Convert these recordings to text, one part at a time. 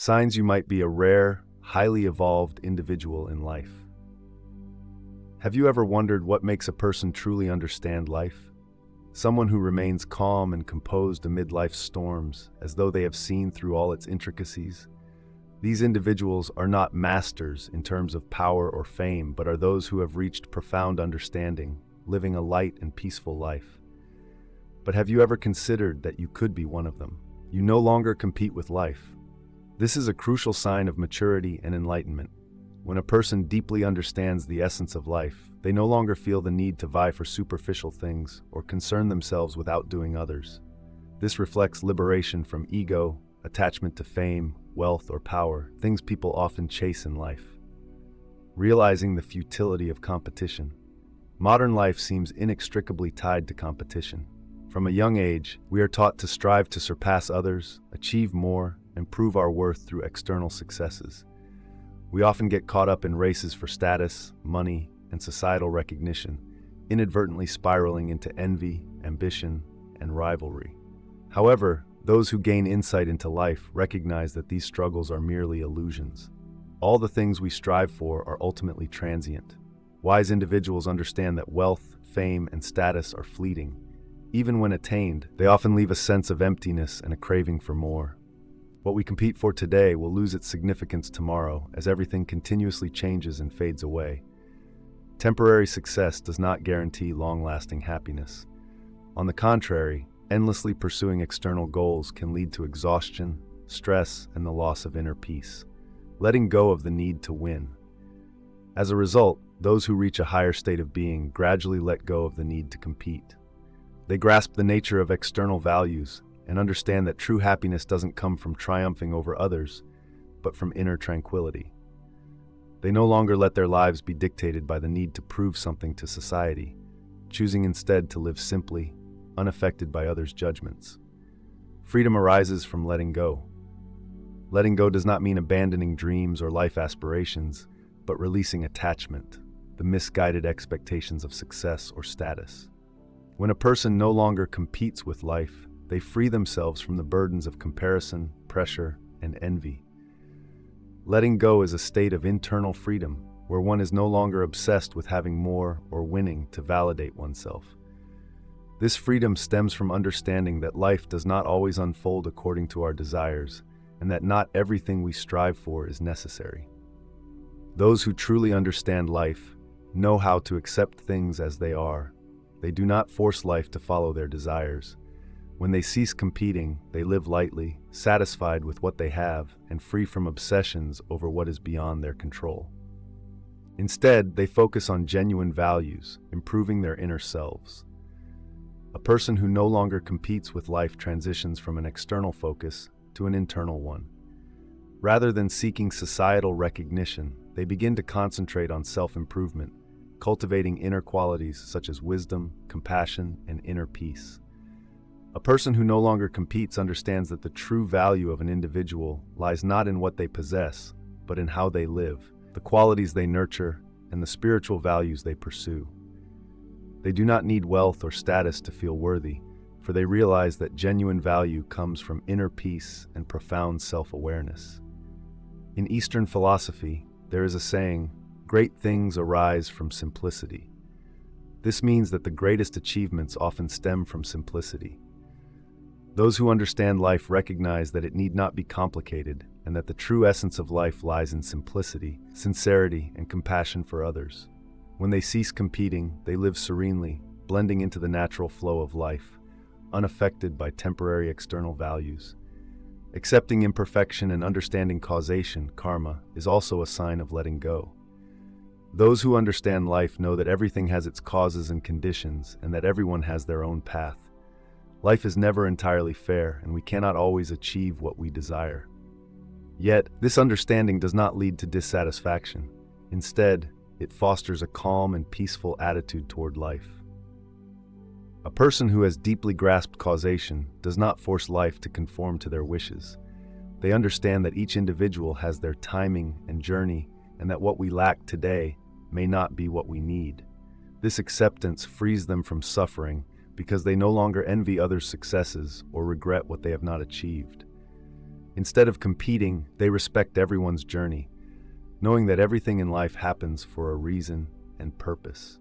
Signs you might be a rare, highly evolved individual in life. Have you ever wondered what makes a person truly understand life? Someone who remains calm and composed amid life's storms, as though they have seen through all its intricacies. These individuals are not masters in terms of power or fame, but are those who have reached profound understanding, living a light and peaceful life. But have you ever considered that you could be one of them? You no longer compete with life. This is a crucial sign of maturity and enlightenment. When a person deeply understands the essence of life, they no longer feel the need to vie for superficial things or concern themselves with outdoing others. This reflects liberation from ego, attachment to fame, wealth, or power, things people often chase in life. Realizing the futility of competition. Modern life seems inextricably tied to competition. From a young age, we are taught to strive to surpass others, achieve more, and prove our worth through external successes. We often get caught up in races for status, money, and societal recognition, inadvertently spiraling into envy, ambition, and rivalry. However, those who gain insight into life recognize that these struggles are merely illusions. All the things we strive for are ultimately transient. Wise individuals understand that wealth, fame, and status are fleeting. Even when attained, they often leave a sense of emptiness and a craving for more. What we compete for today will lose its significance tomorrow as everything continuously changes and fades away. Temporary success does not guarantee long-lasting happiness. On the contrary, endlessly pursuing external goals can lead to exhaustion, stress, and the loss of inner peace, letting go of the need to win. As a result, those who reach a higher state of being gradually let go of the need to compete. They grasp the nature of external values and understand that true happiness doesn't come from triumphing over others, but from inner tranquility. They no longer let their lives be dictated by the need to prove something to society, choosing instead to live simply, unaffected by others' judgments. Freedom arises from letting go. Letting go does not mean abandoning dreams or life aspirations, but releasing attachment, the misguided expectations of success or status. When a person no longer competes with life, they free themselves from the burdens of comparison, pressure, and envy. Letting go is a state of internal freedom, where one is no longer obsessed with having more or winning to validate oneself. This freedom stems from understanding that life does not always unfold according to our desires, and that not everything we strive for is necessary. Those who truly understand life know how to accept things as they are. They do not force life to follow their desires. When they cease competing, they live lightly, satisfied with what they have, and free from obsessions over what is beyond their control. Instead, they focus on genuine values, improving their inner selves. A person who no longer competes with life transitions from an external focus to an internal one. Rather than seeking societal recognition, they begin to concentrate on self-improvement, cultivating inner qualities such as wisdom, compassion, and inner peace. A person who no longer competes understands that the true value of an individual lies not in what they possess, but in how they live, the qualities they nurture, and the spiritual values they pursue. They do not need wealth or status to feel worthy, for they realize that genuine value comes from inner peace and profound self-awareness. In Eastern philosophy, there is a saying, "Great things arise from simplicity." This means that the greatest achievements often stem from simplicity. Those who understand life recognize that it need not be complicated, and that the true essence of life lies in simplicity, sincerity, and compassion for others. When they cease competing, they live serenely, blending into the natural flow of life, unaffected by temporary external values. Accepting imperfection and understanding causation, karma, is also a sign of letting go. Those who understand life know that everything has its causes and conditions, and that everyone has their own path. Life is never entirely fair, and we cannot always achieve what we desire. Yet, this understanding does not lead to dissatisfaction. Instead, it fosters a calm and peaceful attitude toward life. A person who has deeply grasped causation does not force life to conform to their wishes. They understand that each individual has their timing and journey, and that what we lack today may not be what we need. This acceptance frees them from suffering because they no longer envy others' successes or regret what they have not achieved. Instead of competing, they respect everyone's journey, knowing that everything in life happens for a reason and purpose.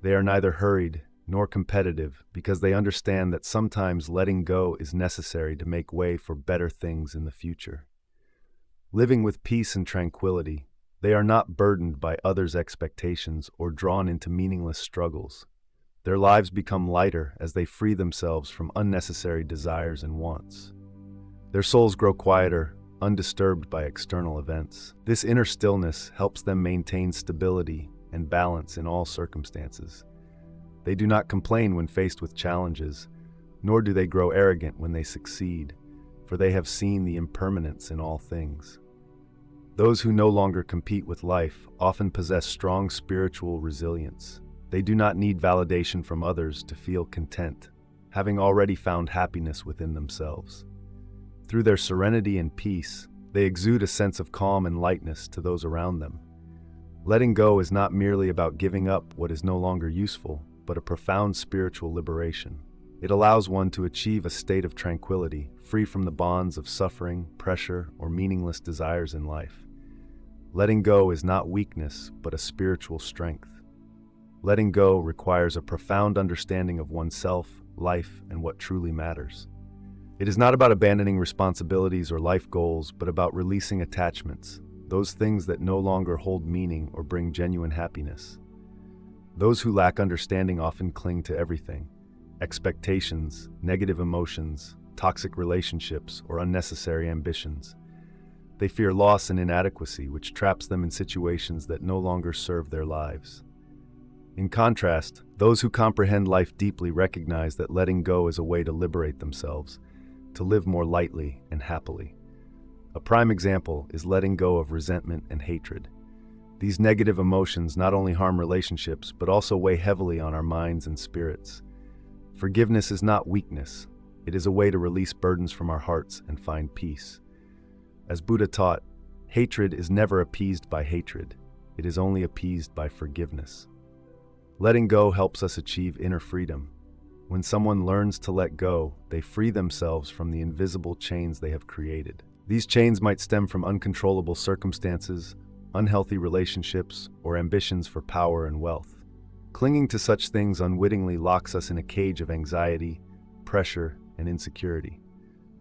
They are neither hurried nor competitive because they understand that sometimes letting go is necessary to make way for better things in the future. Living with peace and tranquility, they are not burdened by others' expectations or drawn into meaningless struggles. Their lives become lighter as they free themselves from unnecessary desires and wants. Their souls grow quieter, undisturbed by external events. This inner stillness helps them maintain stability and balance in all circumstances. They do not complain when faced with challenges, nor do they grow arrogant when they succeed, for they have seen the impermanence in all things. Those who no longer compete with life often possess strong spiritual resilience. They do not need validation from others to feel content, having already found happiness within themselves. Through their serenity and peace, they exude a sense of calm and lightness to those around them. Letting go is not merely about giving up what is no longer useful, but a profound spiritual liberation. It allows one to achieve a state of tranquility, free from the bonds of suffering, pressure, or meaningless desires in life. Letting go is not weakness, but a spiritual strength. Letting go requires a profound understanding of oneself, life, and what truly matters. It is not about abandoning responsibilities or life goals, but about releasing attachments, those things that no longer hold meaning or bring genuine happiness. Those who lack understanding often cling to everything: expectations, negative emotions, toxic relationships, or unnecessary ambitions. They fear loss and inadequacy, which traps them in situations that no longer serve their lives. In contrast, those who comprehend life deeply recognize that letting go is a way to liberate themselves, to live more lightly and happily. A prime example is letting go of resentment and hatred. These negative emotions not only harm relationships, but also weigh heavily on our minds and spirits. Forgiveness is not weakness. It is a way to release burdens from our hearts and find peace. As Buddha taught, hatred is never appeased by hatred. It is only appeased by forgiveness. Letting go helps us achieve inner freedom. When someone learns to let go, they free themselves from the invisible chains they have created. These chains might stem from uncontrollable circumstances, unhealthy relationships, or ambitions for power and wealth. Clinging to such things unwittingly locks us in a cage of anxiety, pressure, and insecurity.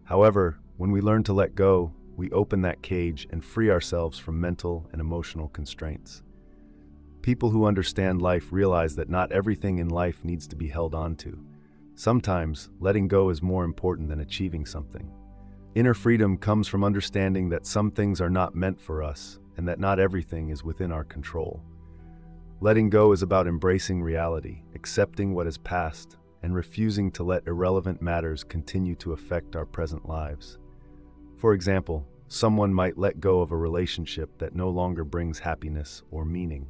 However, when we learn to let go, we open that cage and free ourselves from mental and emotional constraints. People who understand life realize that not everything in life needs to be held on to. Sometimes, letting go is more important than achieving something. Inner freedom comes from understanding that some things are not meant for us, and that not everything is within our control. Letting go is about embracing reality, accepting what has passed, and refusing to let irrelevant matters continue to affect our present lives. For example, someone might let go of a relationship that no longer brings happiness or meaning.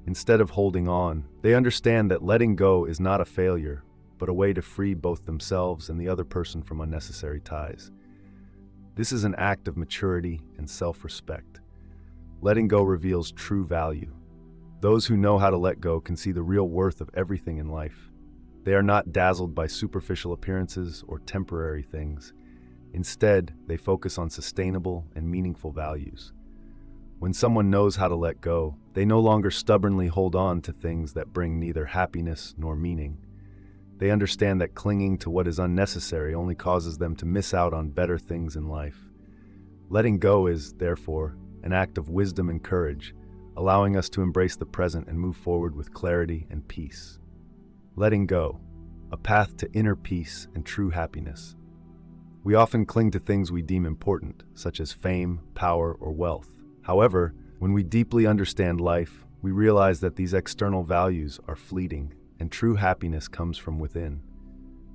Instead of holding on, they understand that letting go is not a failure, but a way to free both themselves and the other person from unnecessary ties. This is an act of maturity and self-respect. Letting go reveals true value. Those who know how to let go can see the real worth of everything in life. They are not dazzled by superficial appearances or temporary things. Instead, they focus on sustainable and meaningful values. When someone knows how to let go, they no longer stubbornly hold on to things that bring neither happiness nor meaning. They understand that clinging to what is unnecessary only causes them to miss out on better things in life. Letting go is, therefore, an act of wisdom and courage, allowing us to embrace the present and move forward with clarity and peace. Letting go, a path to inner peace and true happiness. We often cling to things we deem important, such as fame, power, or wealth. However, when we deeply understand life, we realize that these external values are fleeting, and true happiness comes from within.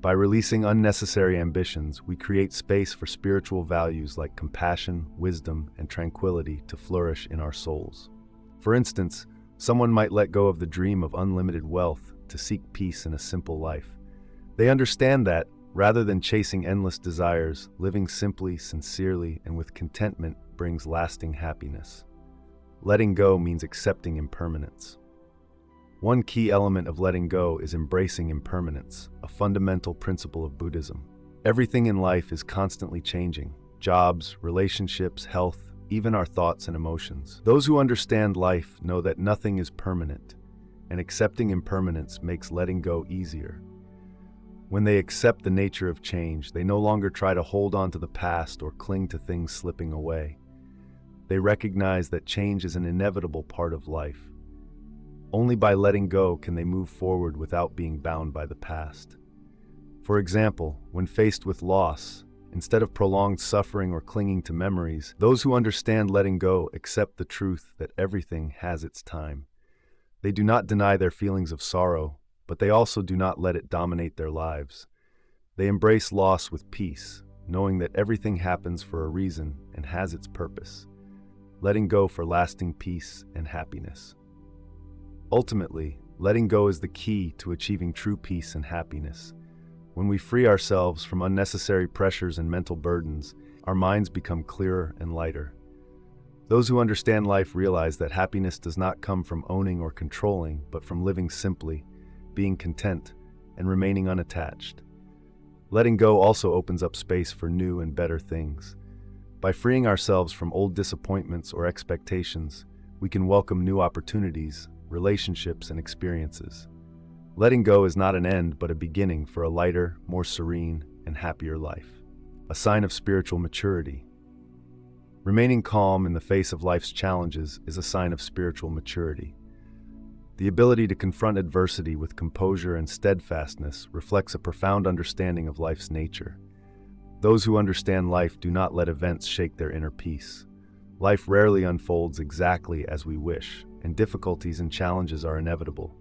By releasing unnecessary ambitions, we create space for spiritual values like compassion, wisdom, and tranquility to flourish in our souls. For instance, someone might let go of the dream of unlimited wealth to seek peace in a simple life. They understand that, rather than chasing endless desires, living simply, sincerely, and with contentment brings lasting happiness. Letting go means accepting impermanence. One key element of letting go is embracing impermanence, a fundamental principle of Buddhism. Everything in life is constantly changing: jobs, relationships, health, even our thoughts and emotions. Those who understand life know that nothing is permanent, and accepting impermanence makes letting go easier. When they accept the nature of change, they no longer try to hold on to the past or cling to things slipping away. They recognize that change is an inevitable part of life. Only by letting go can they move forward without being bound by the past. For example, when faced with loss, instead of prolonged suffering or clinging to memories, those who understand letting go accept the truth that everything has its time. They do not deny their feelings of sorrow, but they also do not let it dominate their lives. They embrace loss with peace, knowing that everything happens for a reason and has its purpose, letting go for lasting peace and happiness. Ultimately, letting go is the key to achieving true peace and happiness. When we free ourselves from unnecessary pressures and mental burdens, our minds become clearer and lighter. Those who understand life realize that happiness does not come from owning or controlling, but from living simply, being content, and remaining unattached. Letting go also opens up space for new and better things. By freeing ourselves from old disappointments or expectations, we can welcome new opportunities, relationships, and experiences. Letting go is not an end, but a beginning for a lighter, more serene, and happier life. A sign of spiritual maturity. Remaining calm in the face of life's challenges is a sign of spiritual maturity. The ability to confront adversity with composure and steadfastness reflects a profound understanding of life's nature. Those who understand life do not let events shake their inner peace. Life rarely unfolds exactly as we wish, and difficulties and challenges are inevitable.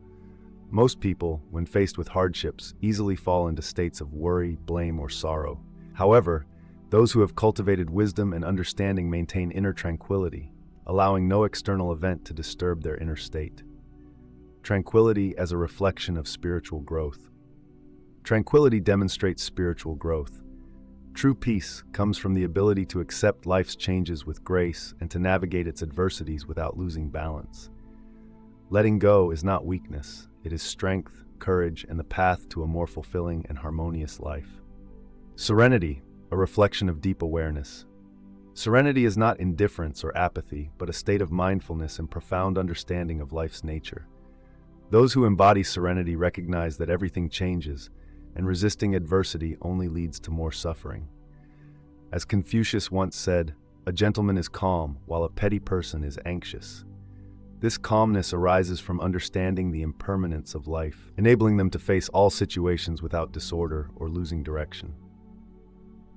Most people, when faced with hardships, easily fall into states of worry, blame, or sorrow. However, those who have cultivated wisdom and understanding maintain inner tranquility, allowing no external event to disturb their inner state. Tranquility as a reflection of spiritual growth. Tranquility demonstrates spiritual growth. True peace comes from the ability to accept life's changes with grace and to navigate its adversities without losing balance. Letting go is not weakness. It is strength, courage, and the path to a more fulfilling and harmonious life. Serenity, a reflection of deep awareness. Serenity is not indifference or apathy, but a state of mindfulness and profound understanding of life's nature. Those who embody serenity recognize that everything changes, and resisting adversity only leads to more suffering. As Confucius once said, "A gentleman is calm, while a petty person is anxious." This calmness arises from understanding the impermanence of life, enabling them to face all situations without disorder or losing direction.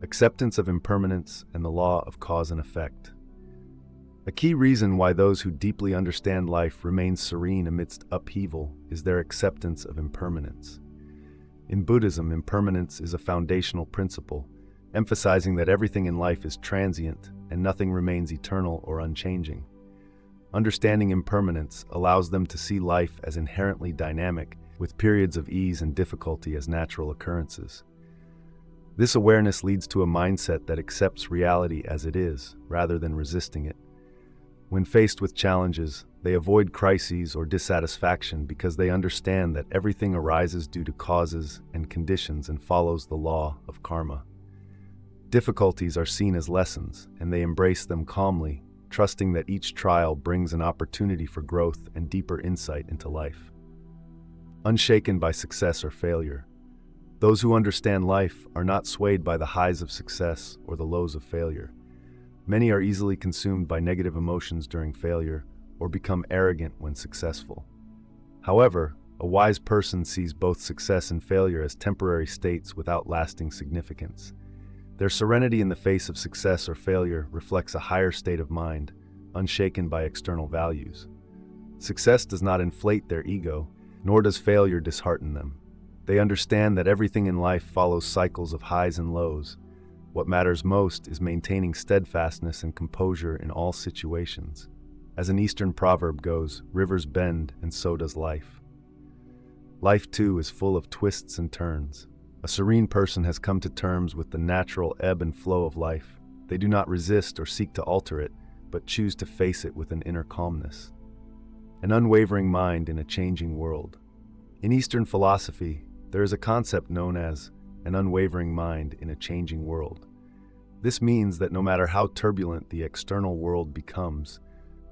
Acceptance of impermanence and the law of cause and effect. A key reason why those who deeply understand life remain serene amidst upheaval is their acceptance of impermanence. In Buddhism, impermanence is a foundational principle, emphasizing that everything in life is transient and nothing remains eternal or unchanging. Understanding impermanence allows them to see life as inherently dynamic, with periods of ease and difficulty as natural occurrences. This awareness leads to a mindset that accepts reality as it is, rather than resisting it. When faced with challenges, they avoid crises or dissatisfaction because they understand that everything arises due to causes and conditions and follows the law of karma. Difficulties are seen as lessons, and they embrace them calmly, trusting that each trial brings an opportunity for growth and deeper insight into life. Unshaken by success or failure. Those who understand life are not swayed by the highs of success or the lows of failure. Many are easily consumed by negative emotions during failure or become arrogant when successful. However, a wise person sees both success and failure as temporary states without lasting significance. Their serenity in the face of success or failure reflects a higher state of mind, unshaken by external values. Success does not inflate their ego, nor does failure dishearten them. They understand that everything in life follows cycles of highs and lows. What matters most is maintaining steadfastness and composure in all situations. As an Eastern proverb goes, rivers bend and so does life. Life, too, is full of twists and turns. A serene person has come to terms with the natural ebb and flow of life. They do not resist or seek to alter it, but choose to face it with an inner calmness. An unwavering mind in a changing world. In Eastern philosophy, there is a concept known as and unwavering mind in a changing world. This means that no matter how turbulent the external world becomes,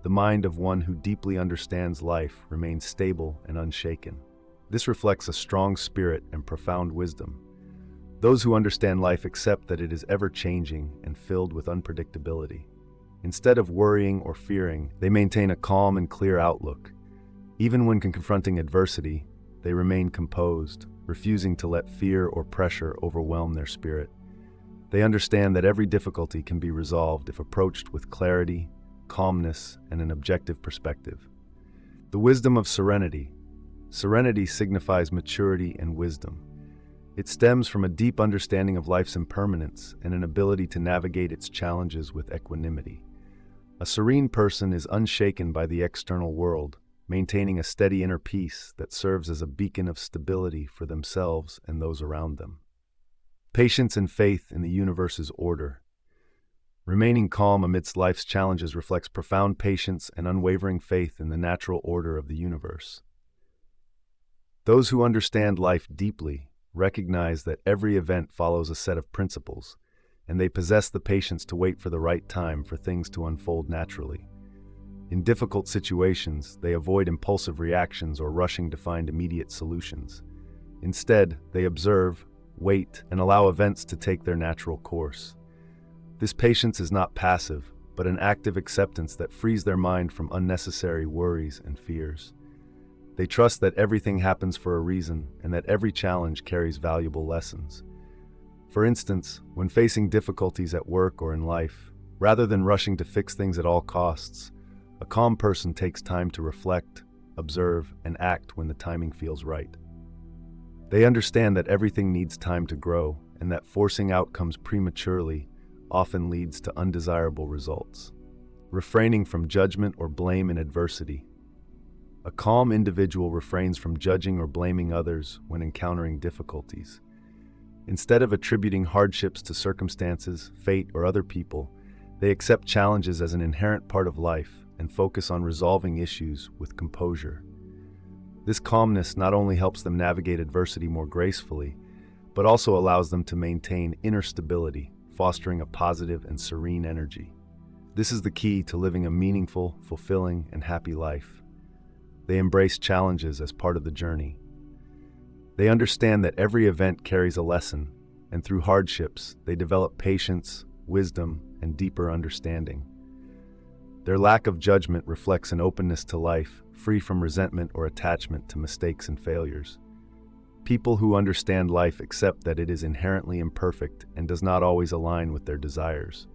the mind of one who deeply understands life remains stable and unshaken. This reflects a strong spirit and profound wisdom. Those who understand life accept that it is ever-changing and filled with unpredictability. Instead of worrying or fearing, they maintain a calm and clear outlook. Even when confronting adversity, they remain composed, refusing to let fear or pressure overwhelm their spirit. They understand that every difficulty can be resolved if approached with clarity, calmness, and an objective perspective. The wisdom of serenity. Serenity signifies maturity and wisdom. It stems from a deep understanding of life's impermanence and an ability to navigate its challenges with equanimity. A serene person is unshaken by the external world, maintaining a steady inner peace that serves as a beacon of stability for themselves and those around them. Patience and faith in the universe's order. Remaining calm amidst life's challenges reflects profound patience and unwavering faith in the natural order of the universe. Those who understand life deeply recognize that every event follows a set of principles, and they possess the patience to wait for the right time for things to unfold naturally. In difficult situations, they avoid impulsive reactions or rushing to find immediate solutions. Instead, they observe, wait, and allow events to take their natural course. This patience is not passive, but an active acceptance that frees their mind from unnecessary worries and fears. They trust that everything happens for a reason and that every challenge carries valuable lessons. For instance, when facing difficulties at work or in life, rather than rushing to fix things at all costs, a calm person takes time to reflect, observe, and act when the timing feels right. They understand that everything needs time to grow and that forcing outcomes prematurely often leads to undesirable results. Refraining from judgment or blame in adversity. A calm individual refrains from judging or blaming others when encountering difficulties. Instead of attributing hardships to circumstances, fate, or other people, they accept challenges as an inherent part of life and focus on resolving issues with composure. This calmness not only helps them navigate adversity more gracefully, but also allows them to maintain inner stability, fostering a positive and serene energy. This is the key to living a meaningful, fulfilling, and happy life. They embrace challenges as part of the journey. They understand that every event carries a lesson, and through hardships, they develop patience, wisdom, and deeper understanding. Their lack of judgment reflects an openness to life, free from resentment or attachment to mistakes and failures. People who understand life accept that it is inherently imperfect and does not always align with their desires.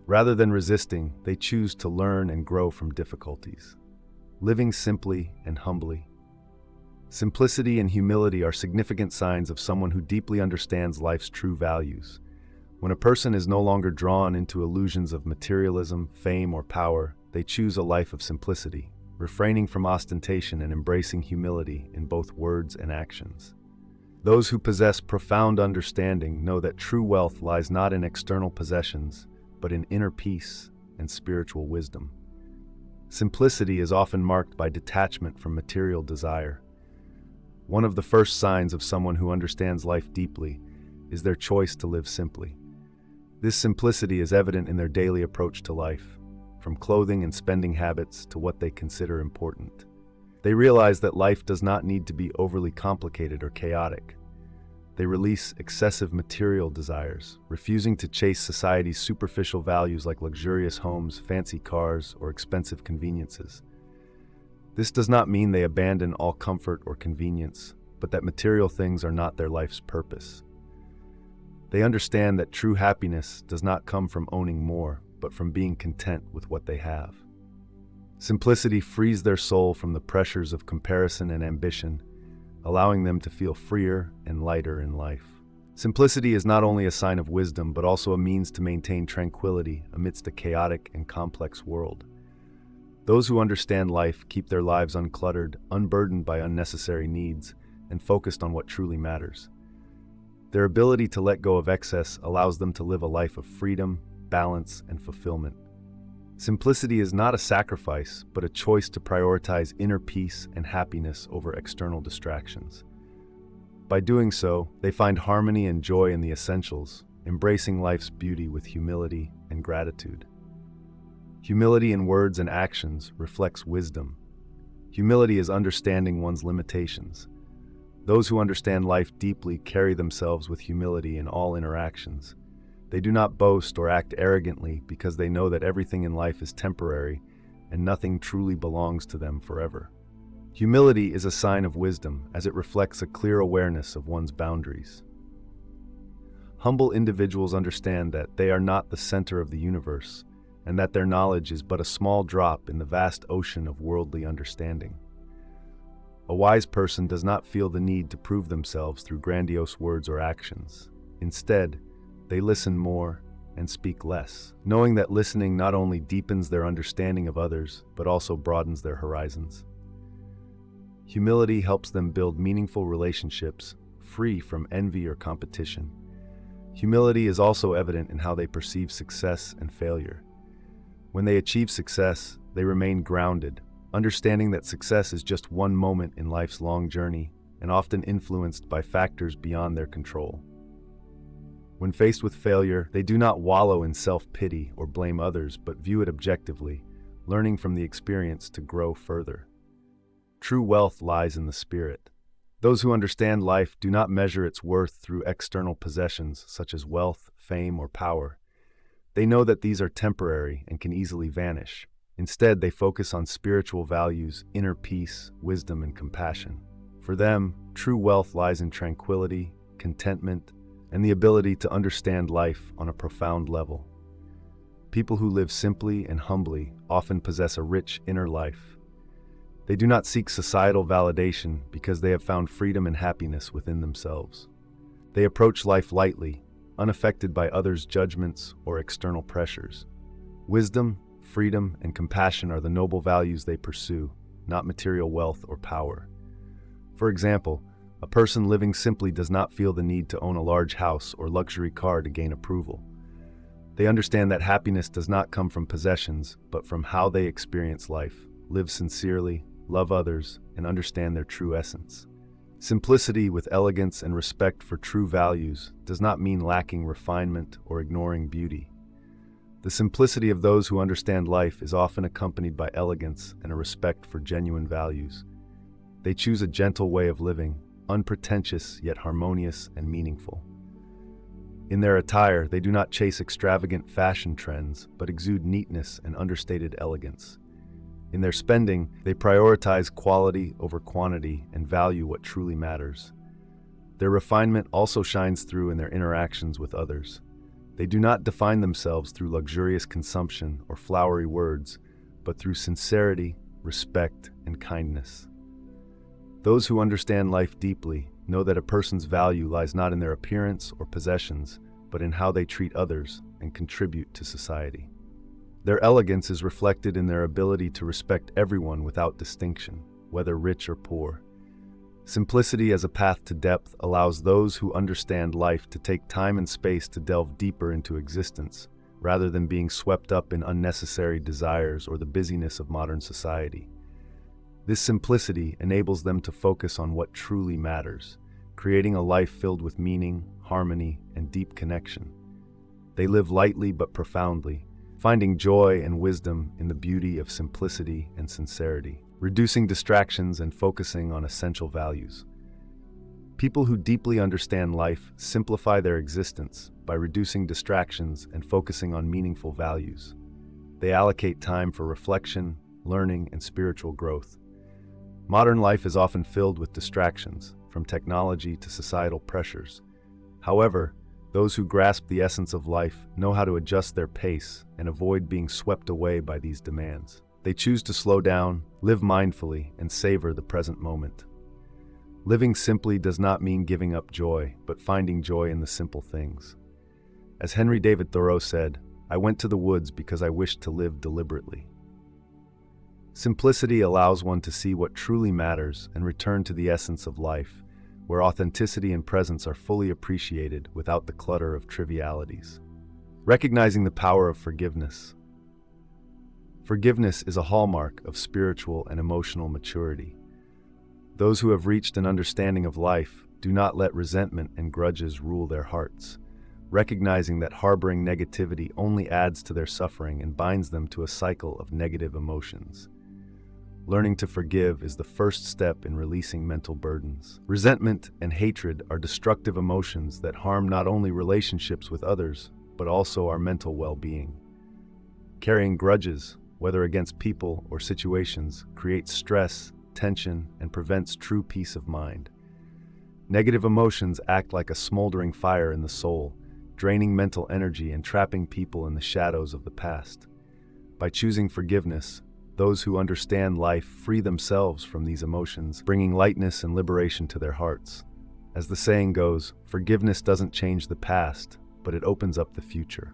Rather than resisting, they choose to learn and grow from difficulties. Living simply and humbly. Simplicity and humility are significant signs of someone who deeply understands life's true values. When a person is no longer drawn into illusions of materialism, fame, or power, they choose a life of simplicity, refraining from ostentation and embracing humility in both words and actions. Those who possess profound understanding know that true wealth lies not in external possessions, but in inner peace and spiritual wisdom. Simplicity is often marked by detachment from material desire. One of the first signs of someone who understands life deeply is their choice to live simply. This simplicity is evident in their daily approach to life, from clothing and spending habits to what they consider important. They realize that life does not need to be overly complicated or chaotic. They release excessive material desires, refusing to chase society's superficial values like luxurious homes, fancy cars, or expensive conveniences. This does not mean they abandon all comfort or convenience, but that material things are not their life's purpose. They understand that true happiness does not come from owning more, but from being content with what they have. Simplicity frees their soul from the pressures of comparison and ambition, allowing them to feel freer and lighter in life. Simplicity is not only a sign of wisdom, but also a means to maintain tranquility amidst a chaotic and complex world. Those who understand life keep their lives uncluttered, unburdened by unnecessary needs, and focused on what truly matters. Their ability to let go of excess allows them to live a life of freedom, balance, and fulfillment. Simplicity is not a sacrifice, but a choice to prioritize inner peace and happiness over external distractions. By doing so, they find harmony and joy in the essentials, embracing life's beauty with humility and gratitude. Humility in words and actions reflects wisdom. Humility is understanding one's limitations. Those who understand life deeply carry themselves with humility in all interactions. They do not boast or act arrogantly because they know that everything in life is temporary and nothing truly belongs to them forever. Humility is a sign of wisdom as it reflects a clear awareness of one's boundaries. Humble individuals understand that they are not the center of the universe and that their knowledge is but a small drop in the vast ocean of worldly understanding. A wise person does not feel the need to prove themselves through grandiose words or actions. Instead, they listen more and speak less, knowing that listening not only deepens their understanding of others, but also broadens their horizons. Humility helps them build meaningful relationships, free from envy or competition. Humility is also evident in how they perceive success and failure. When they achieve success, they remain grounded, understanding that success is just one moment in life's long journey and often influenced by factors beyond their control. When faced with failure, they do not wallow in self-pity or blame others, but view it objectively, learning from the experience to grow further. True wealth lies in the spirit. Those who understand life do not measure its worth through external possessions such as wealth, fame, or power. They know that these are temporary and can easily vanish. Instead, they focus on spiritual values, inner peace, wisdom, and compassion. For them, true wealth lies in tranquility, contentment, and the ability to understand life on a profound level. People who live simply and humbly often possess a rich inner life. They do not seek societal validation because they have found freedom and happiness within themselves. They approach life lightly, unaffected by others' judgments or external pressures. Wisdom, freedom, and compassion are the noble values they pursue, not material wealth or power. For example, a person living simply does not feel the need to own a large house or luxury car to gain approval. They understand that happiness does not come from possessions, but from how they experience life, live sincerely, love others, and understand their true essence. Simplicity with elegance and respect for true values does not mean lacking refinement or ignoring beauty. The simplicity of those who understand life is often accompanied by elegance and a respect for genuine values. They choose a gentle way of living, unpretentious yet harmonious and meaningful. In their attire, they do not chase extravagant fashion trends, but exude neatness and understated elegance. In their spending, they prioritize quality over quantity and value what truly matters. Their refinement also shines through in their interactions with others. They do not define themselves through luxurious consumption or flowery words, but through sincerity, respect, and kindness. Those who understand life deeply know that a person's value lies not in their appearance or possessions, but in how they treat others and contribute to society. Their elegance is reflected in their ability to respect everyone without distinction, whether rich or poor. Simplicity as a path to depth allows those who understand life to take time and space to delve deeper into existence, rather than being swept up in unnecessary desires or the busyness of modern society. This simplicity enables them to focus on what truly matters, creating a life filled with meaning, harmony, and deep connection. They live lightly but profoundly, finding joy and wisdom in the beauty of simplicity and sincerity, reducing distractions and focusing on essential values. People who deeply understand life simplify their existence by reducing distractions and focusing on meaningful values. They allocate time for reflection, learning, and spiritual growth. Modern life is often filled with distractions, from technology to societal pressures. However, those who grasp the essence of life know how to adjust their pace and avoid being swept away by these demands. They choose to slow down, live mindfully, and savor the present moment. Living simply does not mean giving up joy, but finding joy in the simple things. As Henry David Thoreau said, "I went to the woods because I wished to live deliberately." Simplicity allows one to see what truly matters and return to the essence of life, where authenticity and presence are fully appreciated without the clutter of trivialities. Recognizing the power of forgiveness. Forgiveness is a hallmark of spiritual and emotional maturity. Those who have reached an understanding of life do not let resentment and grudges rule their hearts, recognizing that harboring negativity only adds to their suffering and binds them to a cycle of negative emotions. Learning to forgive is the first step in releasing mental burdens. Resentment and hatred are destructive emotions that harm not only relationships with others, but also our mental well-being. Carrying grudges, whether against people or situations, creates stress, tension, and prevents true peace of mind. Negative emotions act like a smoldering fire in the soul, draining mental energy and trapping people in the shadows of the past. By choosing forgiveness, those who understand life free themselves from these emotions, bringing lightness and liberation to their hearts. As the saying goes, forgiveness doesn't change the past, but it opens up the future.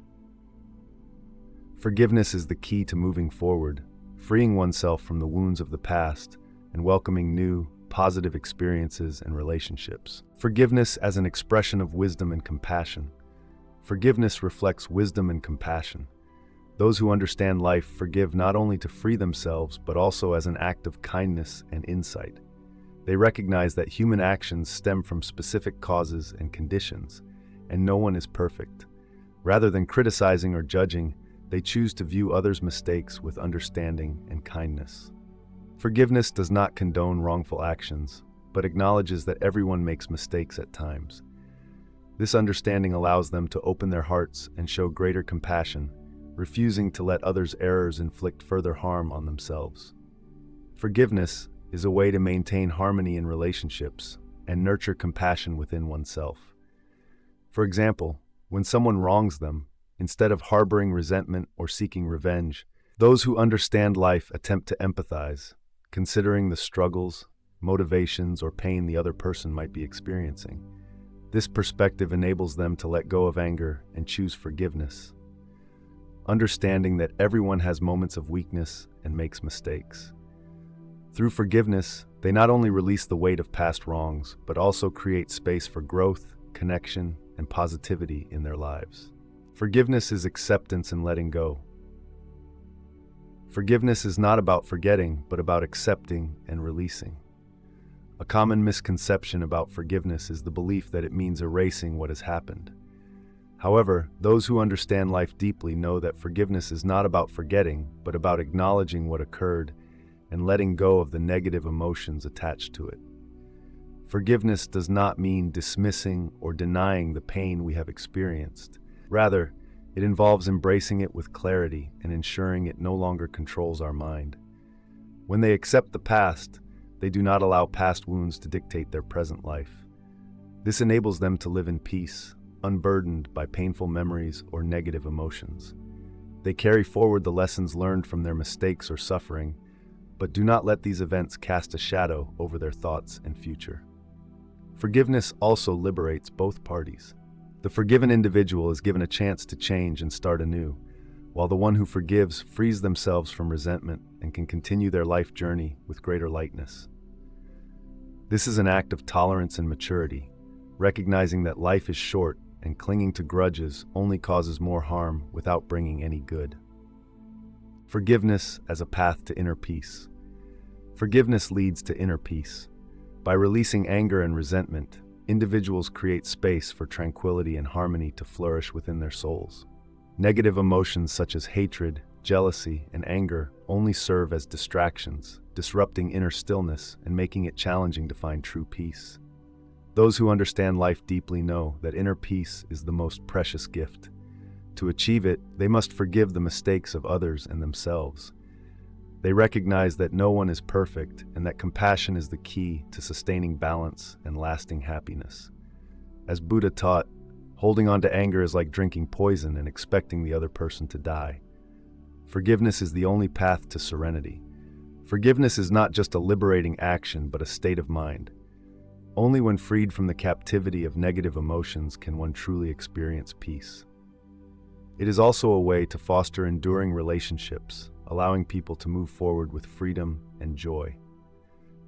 Forgiveness is the key to moving forward, freeing oneself from the wounds of the past and welcoming new, positive experiences and relationships. Forgiveness as an expression of wisdom and compassion. Forgiveness reflects wisdom and compassion. Those who understand life forgive not only to free themselves, but also as an act of kindness and insight. They recognize that human actions stem from specific causes and conditions, and no one is perfect. Rather than criticizing or judging, they choose to view others' mistakes with understanding and kindness. Forgiveness does not condone wrongful actions, but acknowledges that everyone makes mistakes at times. This understanding allows them to open their hearts and show greater compassion, refusing to let others' errors inflict further harm on themselves. Forgiveness is a way to maintain harmony in relationships and nurture compassion within oneself. For example, when someone wrongs them, instead of harboring resentment or seeking revenge, those who understand life attempt to empathize, considering the struggles, motivations, or pain the other person might be experiencing. This perspective enables them to let go of anger and choose forgiveness, understanding that everyone has moments of weakness and makes mistakes. Through forgiveness, they not only release the weight of past wrongs, but also create space for growth, connection, and positivity in their lives. Forgiveness is acceptance and letting go. Forgiveness is not about forgetting, but about accepting and releasing. A common misconception about forgiveness is the belief that it means erasing what has happened. However, those who understand life deeply know that forgiveness is not about forgetting, but about acknowledging what occurred and letting go of the negative emotions attached to it. Forgiveness does not mean dismissing or denying the pain we have experienced. Rather, it involves embracing it with clarity and ensuring it no longer controls our mind. When they accept the past, they do not allow past wounds to dictate their present life. This enables them to live in peace, unburdened by painful memories or negative emotions. They carry forward the lessons learned from their mistakes or suffering, but do not let these events cast a shadow over their thoughts and future. Forgiveness also liberates both parties. The forgiven individual is given a chance to change and start anew, while the one who forgives frees themselves from resentment and can continue their life journey with greater lightness. This is an act of tolerance and maturity, recognizing that life is short and clinging to grudges only causes more harm without bringing any good. Forgiveness as a path to inner peace. Forgiveness leads to inner peace. By releasing anger and resentment, individuals create space for tranquility and harmony to flourish within their souls. Negative emotions such as hatred, jealousy, and anger only serve as distractions, disrupting inner stillness and making it challenging to find true peace. Those who understand life deeply know that inner peace is the most precious gift. To achieve it, they must forgive the mistakes of others and themselves. They recognize that no one is perfect and that compassion is the key to sustaining balance and lasting happiness. As Buddha taught, holding on to anger is like drinking poison and expecting the other person to die. Forgiveness is the only path to serenity. Forgiveness is not just a liberating action, but a state of mind. Only when freed from the captivity of negative emotions can one truly experience peace. It is also a way to foster enduring relationships, allowing people to move forward with freedom and joy.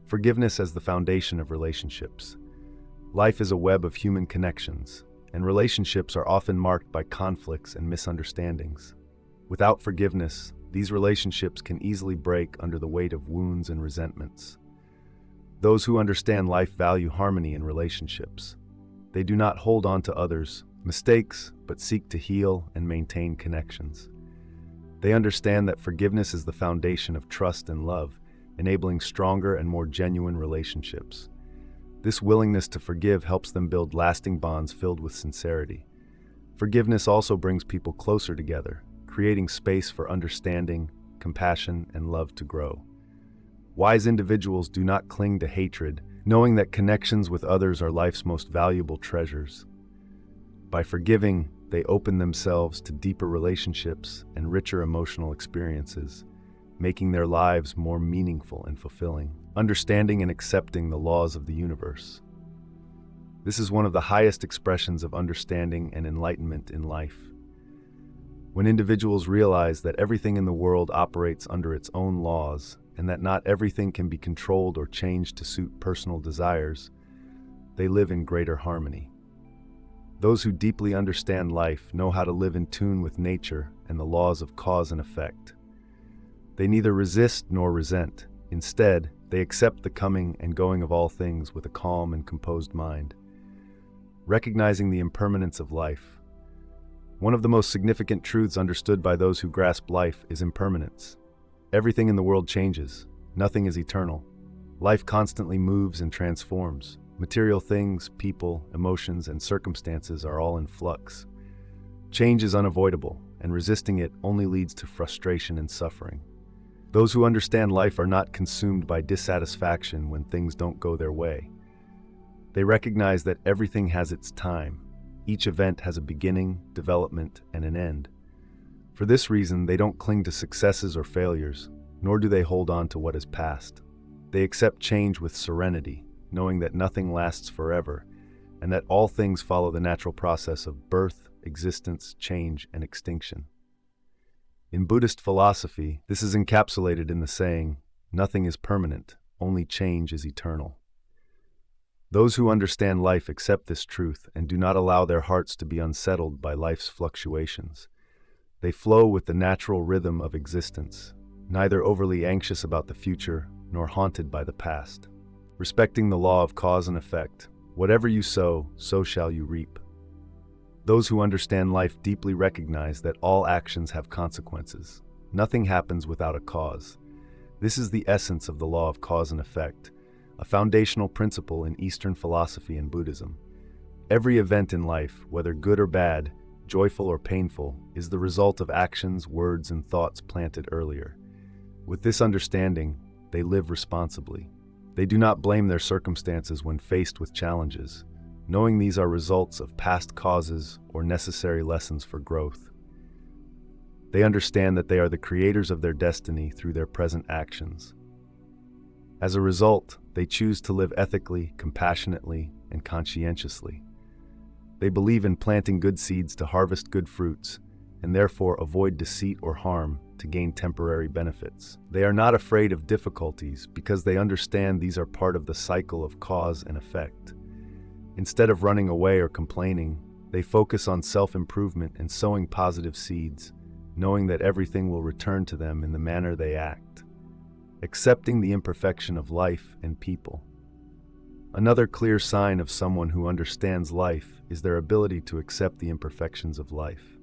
Forgiveness as the foundation of relationships. Life is a web of human connections, and relationships are often marked by conflicts and misunderstandings. Without forgiveness, these relationships can easily break under the weight of wounds and resentments. Those who understand life value harmony in relationships. They do not hold on to others' mistakes, but seek to heal and maintain connections. They understand that forgiveness is the foundation of trust and love, enabling stronger and more genuine relationships. This willingness to forgive helps them build lasting bonds filled with sincerity. Forgiveness also brings people closer together, creating space for understanding, compassion, and love to grow. Wise individuals do not cling to hatred, knowing that connections with others are life's most valuable treasures. By forgiving, they open themselves to deeper relationships and richer emotional experiences, making their lives more meaningful and fulfilling. Understanding and accepting the laws of the universe. This is one of the highest expressions of understanding and enlightenment in life. When individuals realize that everything in the world operates under its own laws, and that not everything can be controlled or changed to suit personal desires, they live in greater harmony. Those who deeply understand life know how to live in tune with nature and the laws of cause and effect. They neither resist nor resent. Instead, they accept the coming and going of all things with a calm and composed mind. Recognizing the impermanence of life. One of the most significant truths understood by those who grasp life is impermanence. Everything in the world changes. Nothing is eternal. Life constantly moves and transforms. Material things, people, emotions, and circumstances are all in flux. Change is unavoidable, and resisting it only leads to frustration and suffering. Those who understand life are not consumed by dissatisfaction when things don't go their way. They recognize that everything has its time. Each event has a beginning, development, and an end. For this reason, they don't cling to successes or failures, nor do they hold on to what is past. They accept change with serenity, knowing that nothing lasts forever, and that all things follow the natural process of birth, existence, change, and extinction. In Buddhist philosophy, this is encapsulated in the saying, "Nothing is permanent, only change is eternal." Those who understand life accept this truth and do not allow their hearts to be unsettled by life's fluctuations. They flow with the natural rhythm of existence, neither overly anxious about the future nor haunted by the past. Respecting the law of cause and effect, whatever you sow, so shall you reap. Those who understand life deeply recognize that all actions have consequences. Nothing happens without a cause. This is the essence of the law of cause and effect, a foundational principle in Eastern philosophy and Buddhism. Every event in life, whether good or bad, joyful or painful, is the result of actions, words, and thoughts planted earlier. With this understanding, they live responsibly. They do not blame their circumstances when faced with challenges, knowing these are results of past causes or necessary lessons for growth. They understand that they are the creators of their destiny through their present actions. As a result, they choose to live ethically, compassionately, and conscientiously. They believe in planting good seeds to harvest good fruits, and therefore avoid deceit or harm to gain temporary benefits. They are not afraid of difficulties because they understand these are part of the cycle of cause and effect. Instead of running away or complaining, they focus on self-improvement and sowing positive seeds, knowing that everything will return to them in the manner they act. Accepting the imperfection of life and people. Another clear sign of someone who understands life is their ability to accept the imperfections of life.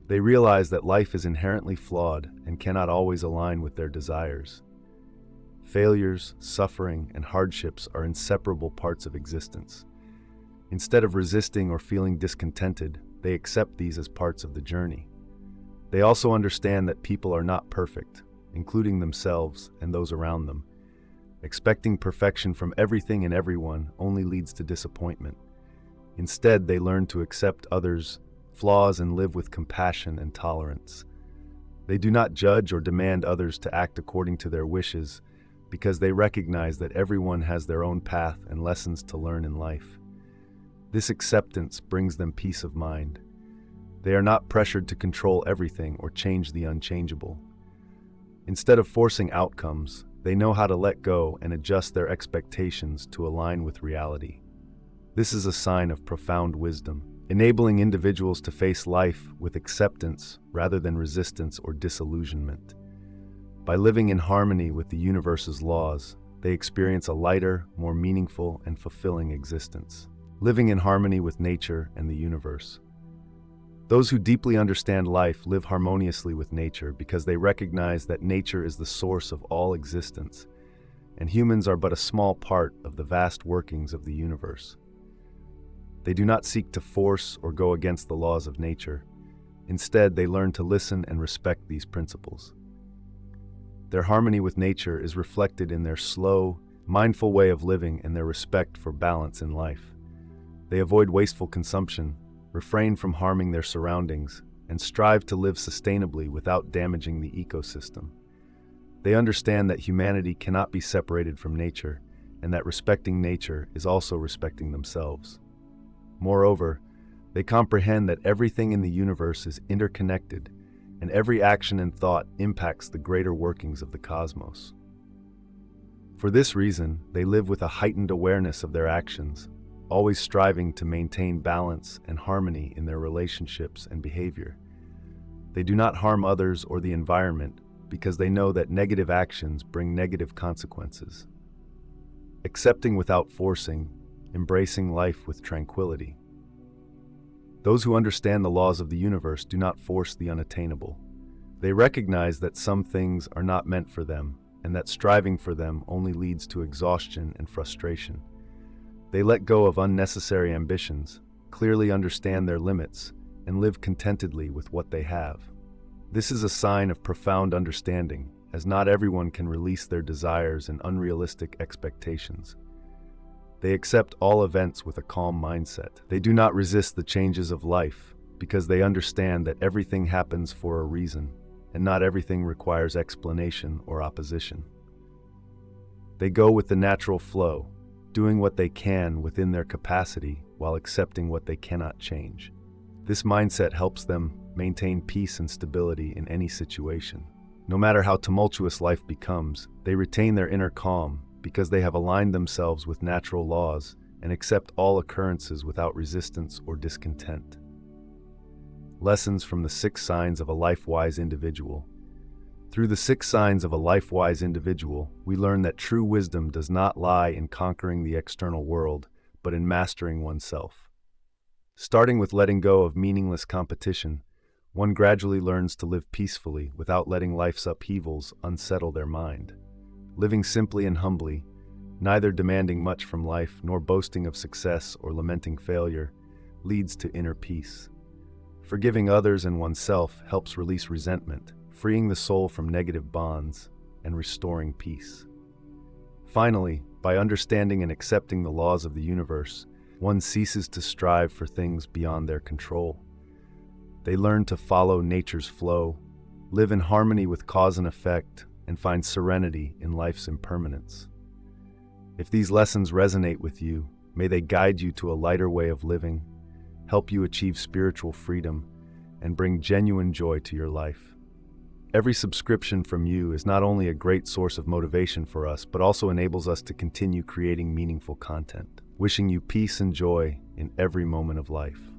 They realize that life is inherently flawed and cannot always align with their desires. Failures, suffering, and hardships are inseparable parts of existence. Instead of resisting or feeling discontented, they accept these as parts of the journey. They also understand that people are not perfect, including themselves and those around them. Expecting perfection from everything and everyone only leads to disappointment. Instead, they learn to accept others' flaws and live with compassion and tolerance. They do not judge or demand others to act according to their wishes because they recognize that everyone has their own path and lessons to learn in life. This acceptance brings them peace of mind. They are not pressured to control everything or change the unchangeable. Instead of forcing outcomes, they know how to let go and adjust their expectations to align with reality. This is a sign of profound wisdom, enabling individuals to face life with acceptance rather than resistance or disillusionment. By living in harmony with the universe's laws, they experience a lighter, more meaningful, and fulfilling existence, living in harmony with nature and the universe. Those who deeply understand life live harmoniously with nature because they recognize that nature is the source of all existence, and humans are but a small part of the vast workings of the universe. They do not seek to force or go against the laws of nature. Instead, they learn to listen and respect these principles. Their harmony with nature is reflected in their slow, mindful way of living and their respect for balance in life. They avoid wasteful consumption, refrain from harming their surroundings, and strive to live sustainably without damaging the ecosystem. They understand that humanity cannot be separated from nature, and that respecting nature is also respecting themselves. Moreover, they comprehend that everything in the universe is interconnected, and every action and thought impacts the greater workings of the cosmos. For this reason, they live with a heightened awareness of their actions, always striving to maintain balance and harmony in their relationships and behavior. They do not harm others or the environment because they know that negative actions bring negative consequences. Accepting without forcing, embracing life with tranquility. Those who understand the laws of the universe do not force the unattainable. They recognize that some things are not meant for them, and that striving for them only leads to exhaustion and frustration. They let go of unnecessary ambitions, clearly understand their limits, and live contentedly with what they have. This is a sign of profound understanding, as not everyone can release their desires and unrealistic expectations. They accept all events with a calm mindset. They do not resist the changes of life, because they understand that everything happens for a reason, and not everything requires explanation or opposition. They go with the natural flow, doing what they can within their capacity while accepting what they cannot change. This mindset helps them maintain peace and stability in any situation. No matter how tumultuous life becomes, they retain their inner calm because they have aligned themselves with natural laws and accept all occurrences without resistance or discontent. Lessons from the 6 signs of a life-wise individual. Through the 6 signs of a life-wise individual, we learn that true wisdom does not lie in conquering the external world, but in mastering oneself. Starting with letting go of meaningless competition, one gradually learns to live peacefully without letting life's upheavals unsettle their mind. Living simply and humbly, neither demanding much from life nor boasting of success or lamenting failure, leads to inner peace. Forgiving others and oneself helps release resentment, freeing the soul from negative bonds and restoring peace. Finally, by understanding and accepting the laws of the universe, one ceases to strive for things beyond their control. They learn to follow nature's flow, live in harmony with cause and effect, and find serenity in life's impermanence. If these lessons resonate with you, may they guide you to a lighter way of living, help you achieve spiritual freedom, and bring genuine joy to your life. Every subscription from you is not only a great source of motivation for us, but also enables us to continue creating meaningful content. Wishing you peace and joy in every moment of life.